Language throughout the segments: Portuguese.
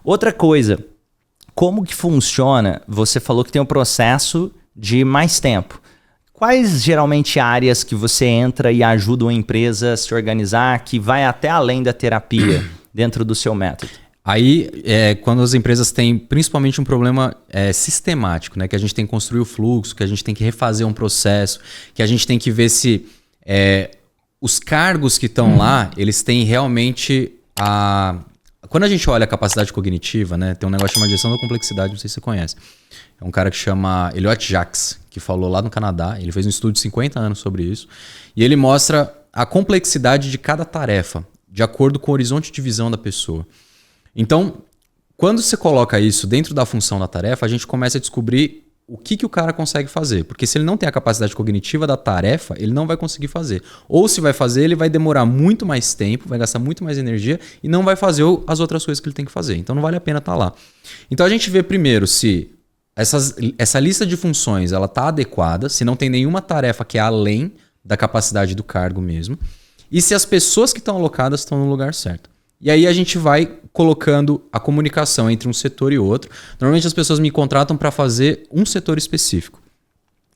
Outra coisa, como que funciona? Você falou que tem um processo de mais tempo. Quais geralmente áreas que você entra e ajuda uma empresa a se organizar, que vai até além da terapia dentro do seu método? Aí, quando as empresas têm principalmente um problema sistemático, né? Que a gente tem que construir o fluxo, que a gente tem que refazer um processo, que a gente tem que ver se os cargos que estão lá, eles têm realmente a... Quando a gente olha a capacidade cognitiva, né? Tem um negócio chamado gestão da complexidade, não sei se você conhece. É um cara que chama Elliot Jaques, que falou lá no Canadá. Ele fez um estudo de 50 anos sobre isso. E ele mostra a complexidade de cada tarefa, de acordo com o horizonte de visão da pessoa. Então, quando você coloca isso dentro da função da tarefa, a gente começa a descobrir o que o cara consegue fazer. Porque se ele não tem a capacidade cognitiva da tarefa, ele não vai conseguir fazer. Ou se vai fazer, ele vai demorar muito mais tempo, vai gastar muito mais energia e não vai fazer as outras coisas que ele tem que fazer. Então não vale a pena estar lá. Então a gente vê primeiro se essa lista de funções ela está adequada, se não tem nenhuma tarefa que é além da capacidade do cargo mesmo, e se as pessoas que estão alocadas estão no lugar certo. E aí a gente vai colocando a comunicação entre um setor e outro. Normalmente as pessoas me contratam para fazer um setor específico.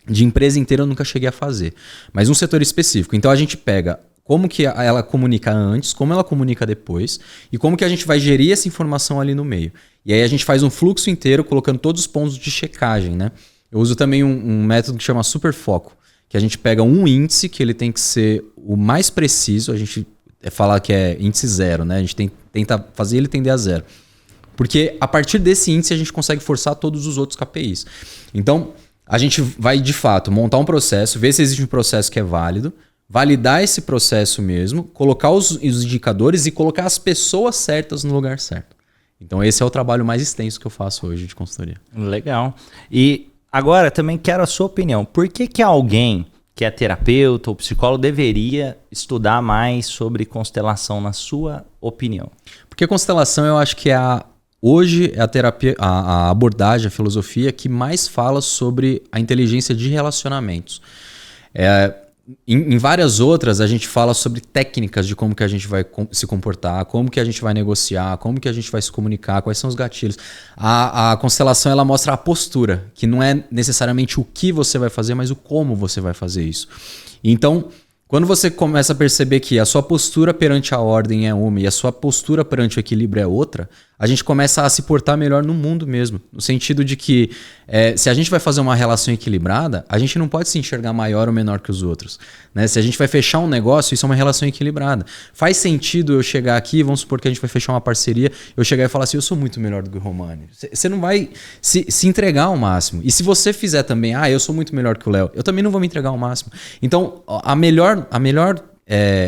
De empresa inteira eu nunca cheguei a fazer, mas um setor específico. Então a gente pega como que ela comunica antes, como ela comunica depois e como que a gente vai gerir essa informação ali no meio. E aí a gente faz um fluxo inteiro colocando todos os pontos de checagem, né? Eu uso também um método que chama Superfoco, que a gente pega um índice que ele tem que ser o mais preciso, a gente falar que é índice 0, né? A gente tenta fazer ele tender a 0. Porque a partir desse índice a gente consegue forçar todos os outros KPIs. Então, a gente vai, de fato, montar um processo, ver se existe um processo que é válido, validar esse processo mesmo, colocar os indicadores e colocar as pessoas certas no lugar certo. Então, esse é o trabalho mais extenso que eu faço hoje de consultoria. Legal. E agora, também quero a sua opinião. Por que alguém que é terapeuta ou psicólogo deveria estudar mais sobre constelação, na sua opinião? Porque constelação eu acho que hoje é a terapia, a abordagem, a filosofia que mais fala sobre a inteligência de relacionamentos. Em várias outras a gente fala sobre técnicas de como que a gente vai se comportar, como que a gente vai negociar, como que a gente vai se comunicar, quais são os gatilhos. A constelação ela mostra a postura, que não é necessariamente o que você vai fazer, mas o como você vai fazer isso. Então, quando você começa a perceber que a sua postura perante a ordem é uma e a sua postura perante o equilíbrio é outra, a gente começa a se portar melhor no mundo mesmo. No sentido de que se a gente vai fazer uma relação equilibrada, a gente não pode se enxergar maior ou menor que os outros. Né? Se a gente vai fechar um negócio, isso é uma relação equilibrada. Faz sentido eu chegar aqui, vamos supor que a gente vai fechar uma parceria, eu chegar e falar assim, eu sou muito melhor do que o Romani. Você não vai se entregar ao máximo. E se você fizer também, eu sou muito melhor que o Léo, eu também não vou me entregar ao máximo. Então,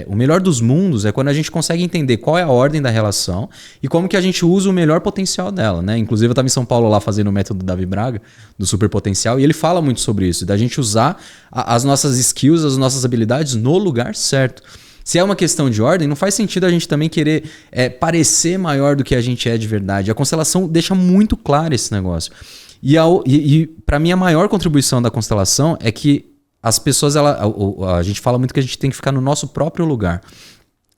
o melhor dos mundos é quando a gente consegue entender qual é a ordem da relação e como que a gente usa o melhor potencial dela, né? Inclusive eu estava em São Paulo lá fazendo o método do Davi Braga, do superpotencial, e ele fala muito sobre isso, da gente usar as nossas skills, as nossas habilidades no lugar certo. Se é uma questão de ordem, não faz sentido a gente também querer parecer maior do que a gente é de verdade. A constelação deixa muito claro esse negócio. E para mim a maior contribuição da constelação é que as pessoas, a gente fala muito que a gente tem que ficar no nosso próprio lugar.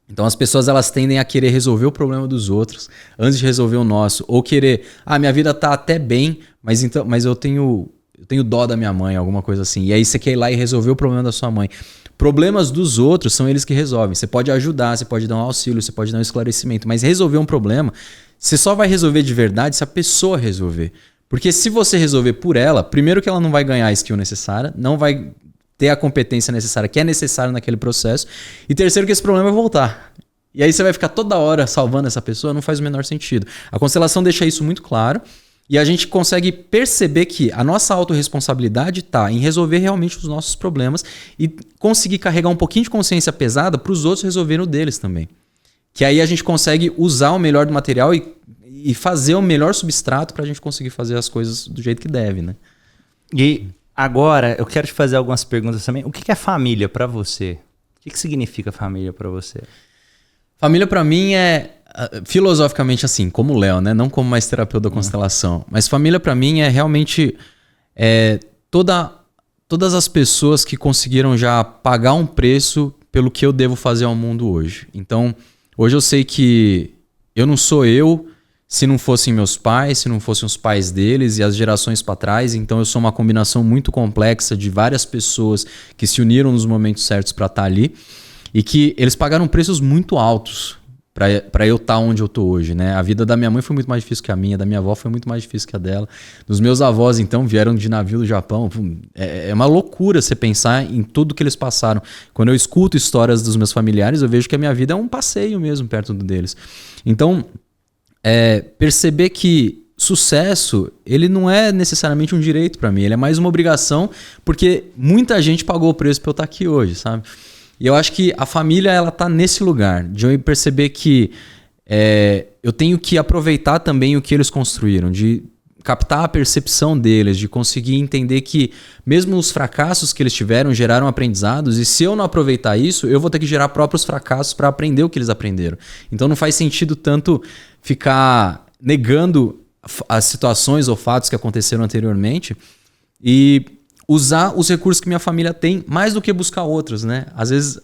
Então as pessoas elas tendem a querer resolver o problema dos outros antes de resolver o nosso. Ou querer, minha vida tá até bem, mas eu tenho dó da minha mãe, alguma coisa assim. E aí você quer ir lá e resolver o problema da sua mãe. Problemas dos outros são eles que resolvem. Você pode ajudar, você pode dar um auxílio, você pode dar um esclarecimento. Mas resolver um problema, você só vai resolver de verdade se a pessoa resolver. Porque se você resolver por ela, primeiro que ela não vai ganhar a skill necessária, não vai ter a competência necessária que é necessária naquele processo. E terceiro que esse problema vai voltar. E aí você vai ficar toda hora salvando essa pessoa, não faz o menor sentido. A constelação deixa isso muito claro e a gente consegue perceber que a nossa autorresponsabilidade está em resolver realmente os nossos problemas e conseguir carregar um pouquinho de consciência pesada para os outros resolverem o deles também. Que aí a gente consegue usar o melhor do material e fazer o melhor substrato para a gente conseguir fazer as coisas do jeito que deve, né? E agora, eu quero te fazer algumas perguntas também. O que é família para você? O que significa família para você? Família para mim é, filosoficamente assim, como o Léo, né? Não como mais terapeuta da constelação. Mas família para mim é realmente todas as pessoas que conseguiram já pagar um preço pelo que eu devo fazer ao mundo hoje. Então, hoje eu sei que eu não sou eu se não fossem meus pais, se não fossem os pais deles e as gerações para trás. Então eu sou uma combinação muito complexa de várias pessoas que se uniram nos momentos certos para estar ali e que eles pagaram preços muito altos para eu estar onde eu tô hoje, né? A vida da minha mãe foi muito mais difícil que a minha, da minha avó foi muito mais difícil que a dela. Dos meus avós, então, vieram de navio do Japão. É uma loucura você pensar em tudo que eles passaram. Quando eu escuto histórias dos meus familiares, eu vejo que a minha vida é um passeio mesmo perto deles. Então, perceber que sucesso, ele não é necessariamente um direito para mim, ele é mais uma obrigação, porque muita gente pagou o preço para eu estar aqui hoje, sabe? E eu acho que a família, ela tá nesse lugar, de eu perceber que eu tenho que aproveitar também o que eles construíram, de captar a percepção deles, de conseguir entender que mesmo os fracassos que eles tiveram geraram aprendizados, e se eu não aproveitar isso, eu vou ter que gerar próprios fracassos para aprender o que eles aprenderam. Então não faz sentido tanto ficar negando as situações ou fatos que aconteceram anteriormente e usar os recursos que minha família tem mais do que buscar outros, né? Às vezes,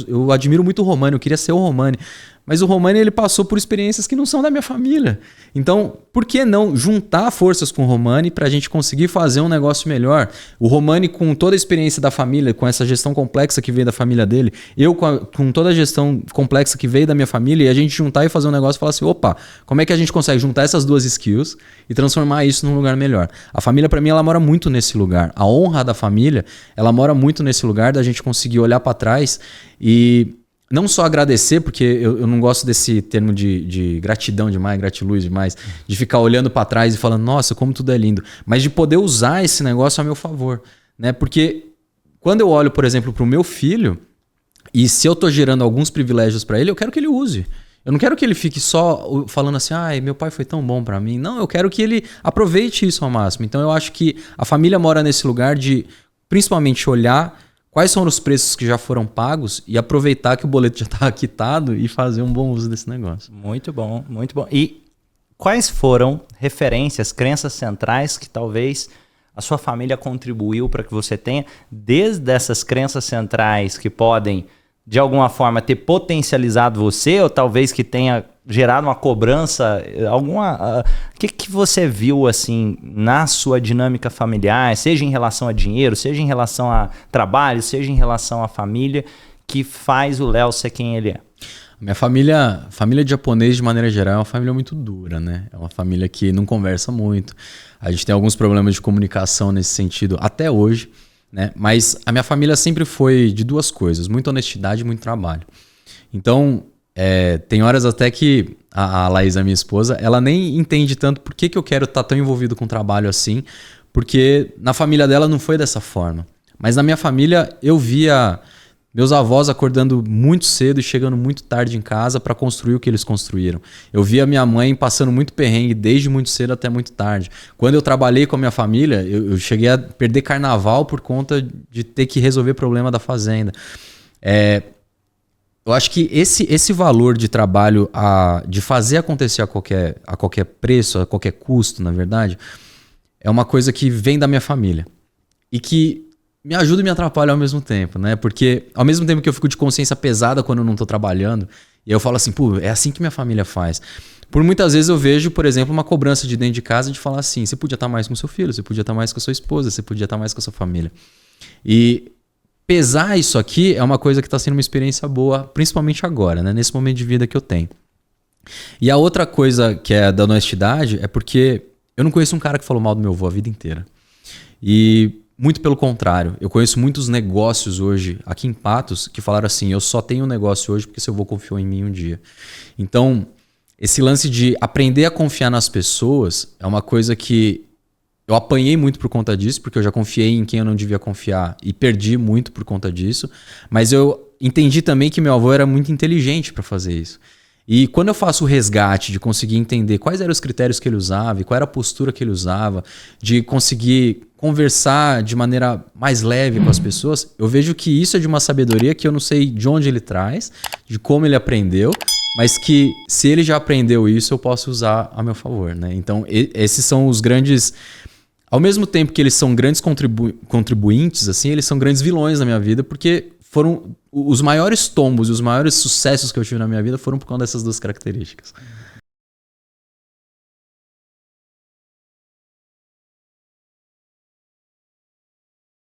eu admiro muito o Romani, eu queria ser o Romani. Mas o Romani, ele passou por experiências que não são da minha família. Então, por que não juntar forças com o Romani para a gente conseguir fazer um negócio melhor? O Romani, com toda a experiência da família, com essa gestão complexa que veio da família dele, eu com toda a gestão complexa que veio da minha família, e a gente juntar e fazer um negócio e falar assim, opa, como é que a gente consegue juntar essas duas skills e transformar isso num lugar melhor? A família, para mim, ela mora muito nesse lugar. A honra da família, ela mora muito nesse lugar da gente conseguir olhar para trás e não só agradecer, porque eu não gosto desse termo de gratidão demais, gratiluz demais, de ficar olhando para trás e falando, nossa, como tudo é lindo, mas de poder usar esse negócio a meu favor, né? Porque quando eu olho, por exemplo, para o meu filho, e se eu estou gerando alguns privilégios para ele, eu quero que ele use. Eu não quero que ele fique só falando assim, ai, meu pai foi tão bom para mim. Não, eu quero que ele aproveite isso ao máximo. Então eu acho que a família mora nesse lugar de, principalmente, olhar quais são os preços que já foram pagos e aproveitar que o boleto já está quitado e fazer um bom uso desse negócio. Muito bom, muito bom. E quais foram referências, crenças centrais que talvez a sua família contribuiu para que você tenha, desde essas crenças centrais que podem, de alguma forma, ter potencializado você, ou talvez que tenha gerado uma cobrança, o que você viu assim na sua dinâmica familiar, seja em relação a dinheiro, seja em relação a trabalho, seja em relação à família, que faz o Léo ser quem ele é? Minha família de japonês, de maneira geral, é uma família muito dura, né? É uma família que não conversa muito. A gente tem alguns problemas de comunicação nesse sentido até hoje, né? Mas a minha família sempre foi de duas coisas, muita honestidade e muito trabalho. Então, tem horas até que a Laís, a minha esposa, ela nem entende tanto por que eu quero estar tão envolvido com trabalho assim, porque na família dela não foi dessa forma. Mas na minha família eu via meus avós acordando muito cedo e chegando muito tarde em casa para construir o que eles construíram. Eu via minha mãe passando muito perrengue desde muito cedo até muito tarde. Quando eu trabalhei com a minha família, eu cheguei a perder carnaval por conta de ter que resolver problema da fazenda. Eu acho que esse valor de trabalho, de fazer acontecer a qualquer preço, a qualquer custo, na verdade, é uma coisa que vem da minha família. E que me ajuda e me atrapalha ao mesmo tempo, né? Porque ao mesmo tempo que eu fico de consciência pesada quando eu não tô trabalhando, e eu falo assim, pô, é assim que minha família faz. Por muitas vezes eu vejo, por exemplo, uma cobrança de dentro de casa de falar assim, você podia estar mais com seu filho, você podia estar mais com a sua esposa, você podia estar mais com a sua família. E pesar isso aqui é uma coisa que está sendo uma experiência boa, principalmente agora, né? Nesse momento de vida que eu tenho. E a outra coisa que é da honestidade é porque eu não conheço um cara que falou mal do meu avô a vida inteira. E muito pelo contrário, eu conheço muitos negócios hoje aqui em Patos que falaram assim, eu só tenho um negócio hoje porque seu avô confiou em mim um dia. Então, esse lance de aprender a confiar nas pessoas é uma coisa que eu apanhei muito por conta disso, porque eu já confiei em quem eu não devia confiar e perdi muito por conta disso, mas eu entendi também que meu avô era muito inteligente para fazer isso. E quando eu faço o resgate de conseguir entender quais eram os critérios que ele usava e qual era a postura que ele usava, de conseguir conversar de maneira mais leve com as pessoas, eu vejo que isso é de uma sabedoria que eu não sei de onde ele traz, de como ele aprendeu, mas que se ele já aprendeu isso, eu posso usar a meu favor, né? Então, esses são os grandes... Ao mesmo tempo que eles são grandes contribuintes, assim, eles são grandes vilões na minha vida, porque foram os maiores tombos e os maiores sucessos que eu tive na minha vida foram por conta dessas duas características.